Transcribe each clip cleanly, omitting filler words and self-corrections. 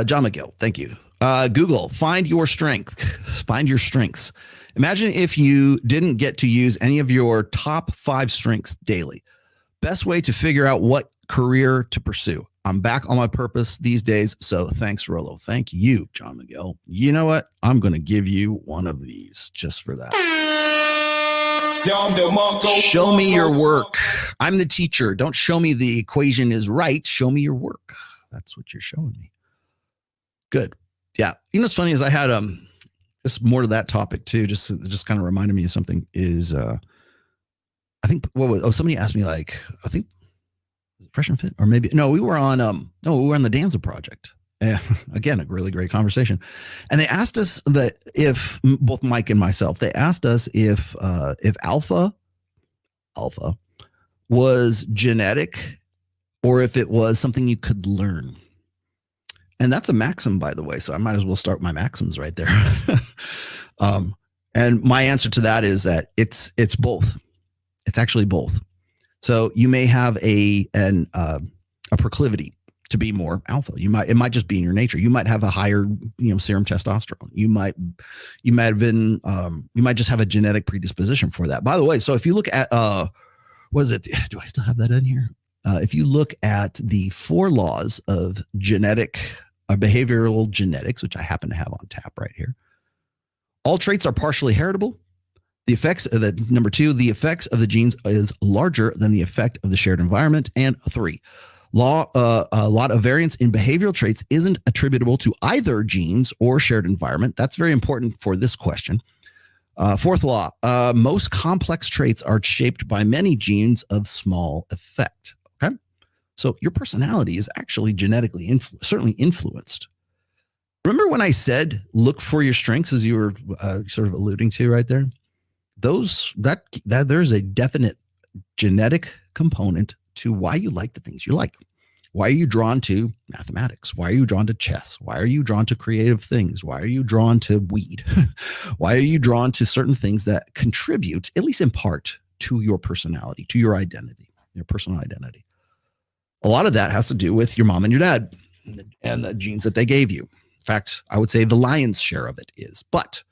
John McGill, thank you. Google, find your strength. Find your strengths. Imagine if you didn't get to use any of your top 5 strengths daily. Best way to figure out what career to pursue. I'm back on my purpose these days, so thanks, Rollo. Thank you, John McGill. You know what? I'm going to give you one of these just for that. Show me your work. I'm the teacher. Don't show me the equation is right. Show me your work. That's what you're showing me. Good. Yeah. You know what's funny is I had this more to that topic too. Just kind of reminded me of something. Is I think somebody asked me, like, I think was it Fresh and Fit, or maybe we were on the Danza Project. Again, a really great conversation. And they asked us that if both Mike and myself, they asked us if alpha was genetic or if it was something you could learn. And that's a maxim, by the way. So I might as well start my maxims right there. And my answer to that is that it's both. It's actually both. So you may have a proclivity to be more alpha. It might just be in your nature. You might have a higher, serum testosterone. You might just have a genetic predisposition for that. By the way, so if you look at what is it? Do I still have that in here? If you look at the 4 laws of behavioral genetics, which I happen to have on tap right here, all traits are partially heritable. The effects of number 2, the effects of the genes is larger than the effect of the shared environment. And 3, a lot of variance in behavioral traits isn't attributable to either genes or shared environment. That's very important for this question. 4th law, most complex traits are shaped by many genes of small effect. Okay, so your personality is actually genetically certainly influenced. Remember when I said look for your strengths, as you were sort of alluding to right there? There's a definite genetic component to why you like the things you like. Why are you drawn to mathematics? Why are you drawn to chess? Why are you drawn to creative things? Why are you drawn to weed? Why are you drawn to certain things that contribute, at least in part, to your personality, to your identity, your personal identity? A lot of that has to do with your mom and your dad and the genes that they gave you. In fact, I would say the lion's share of it is. But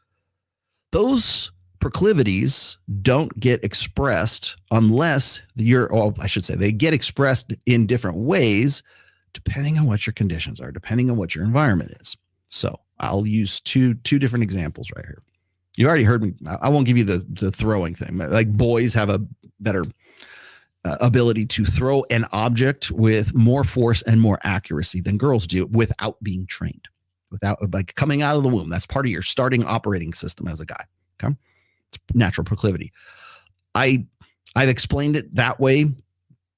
those proclivities don't get expressed unless they get expressed in different ways depending on what your conditions are, depending on what your environment is. So I'll use two different examples right here. You already heard me. I won't give you the throwing thing. Like, boys have a better ability to throw an object with more force and more accuracy than girls do without being trained, without coming out of the womb. That's part of your starting operating system as a guy. Okay. It's natural proclivity. I've explained it that way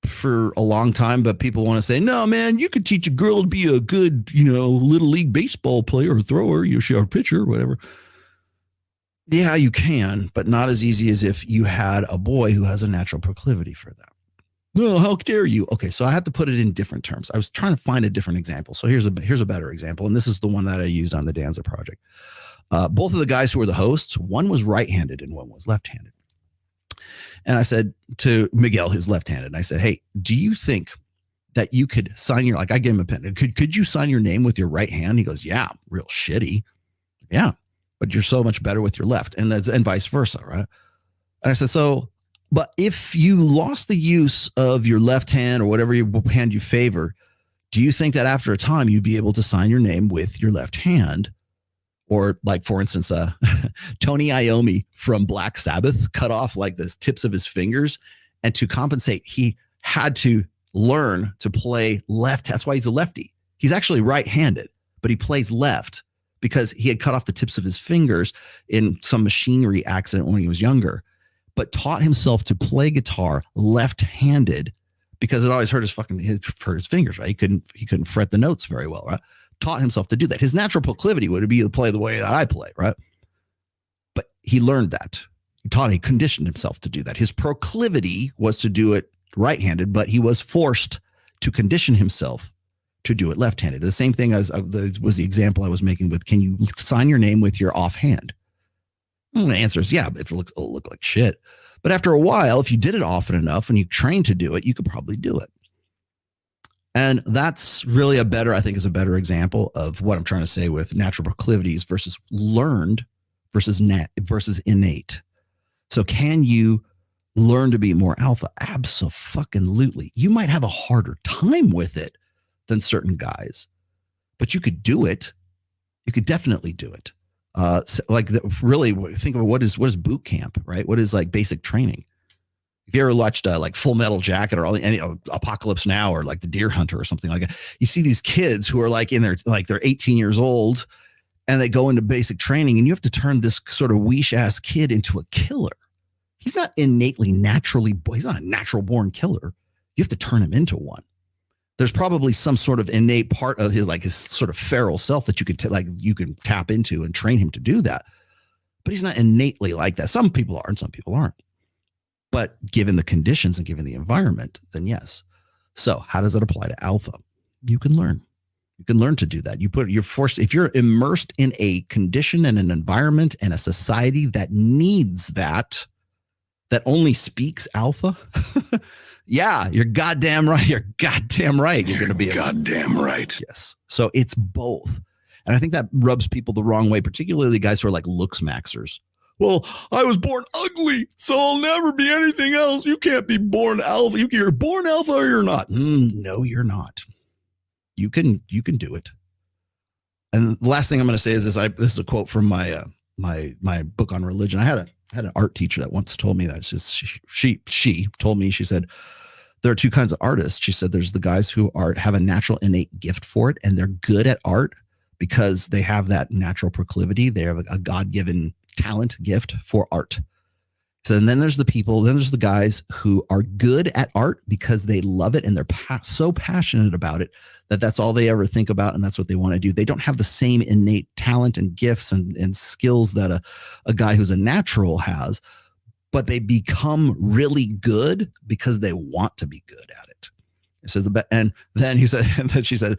for a long time, but people want to say, no, man, you could teach a girl to be a good, little league baseball player or thrower, or pitcher or whatever. Yeah, you can, but not as easy as if you had a boy who has a natural proclivity for that. No, how dare you? Okay, so I have to put it in different terms. I was trying to find a different example. So here's a better example, and this is the one that I used on the Danza Project. Both of the guys who were the hosts, one was right-handed and one was left-handed. And I said to Miguel, his left-handed, and I said, hey, do you think that you could sign I gave him a pen. Could you sign your name with your right hand? He goes, yeah, real shitty. Yeah, but you're so much better with your left, and vice versa, right? And I said, but if you lost the use of your left hand or whatever hand you favor, do you think that after a time you'd be able to sign your name with your left hand? Or, like, for instance, Tony Iommi from Black Sabbath cut off the tips of his fingers, and to compensate, he had to learn to play left. That's why he's a lefty. He's actually right-handed, but he plays left because he had cut off the tips of his fingers in some machinery accident when he was younger, but taught himself to play guitar left-handed because it always hurt his fingers, right? He couldn't fret the notes very well, right? Taught himself to do that. His natural proclivity would be to play the way that I play, right? But he learned that. He conditioned himself to do that. His proclivity was to do it right-handed, but he was forced to condition himself to do it left-handed. The same thing as was the example I was making with, can you sign your name with your offhand? Well, the answer is yeah, but if it'll look like shit. But after a while, if you did it often enough and you trained to do it, you could probably do it. And that's really I think is a better example of what I'm trying to say with natural proclivities versus learned versus innate. So can you learn to be more alpha? Absolutely. You might have a harder time with it than certain guys, but you could do it. You could definitely do it. Really think of what is boot camp, right? What is like basic training? If you ever watched like Full Metal Jacket or any Apocalypse Now or like The Deer Hunter or something like that, you see these kids who are like they're 18 years old and they go into basic training, and you have to turn this sort of weesh ass kid into a killer. He's not innately he's not a natural born killer. You have to turn him into one. There's probably some sort of innate part of his sort of feral self that you could you can tap into and train him to do that. But he's not innately like that. Some people are and some people aren't. But given the conditions and given the environment, then yes. So how does that apply to alpha? You can learn. You can learn to do that. You're forced, if you're immersed in a condition and an environment and a society that needs that only speaks alpha, yeah, you're goddamn right. You're goddamn right. You're going to be goddamn right. Yes. So it's both. And I think that rubs people the wrong way, particularly guys who are like looks maxers. Well, I was born ugly, so I'll never be anything else. You can't be born alpha. You're born alpha or you're not. No, you're not. You can do it. And the last thing I'm going to say is this. This is a quote from my my book on religion. I had an art teacher that once told me that. It's just she told me, she said, there are two kinds of artists. She said there's the guys who have a natural innate gift for it, and they're good at art because they have that natural proclivity. They have a God-given talent gift for art. So and then there's the guys who are good at art because they love it and they're so passionate about it that that's all they ever think about and that's what they want to do. They don't have the same innate talent and gifts and skills that a guy who's a natural has, but they become really good because they want to be good at it. It says and then he said, and then she said,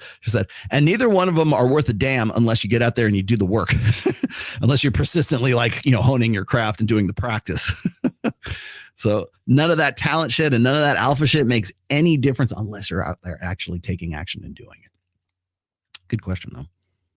and neither one of them are worth a damn unless you get out there and you do the work, unless you're persistently honing your craft and doing the practice. So none of that talent shit and none of that alpha shit makes any difference unless you're out there actually taking action and doing it. Good question though.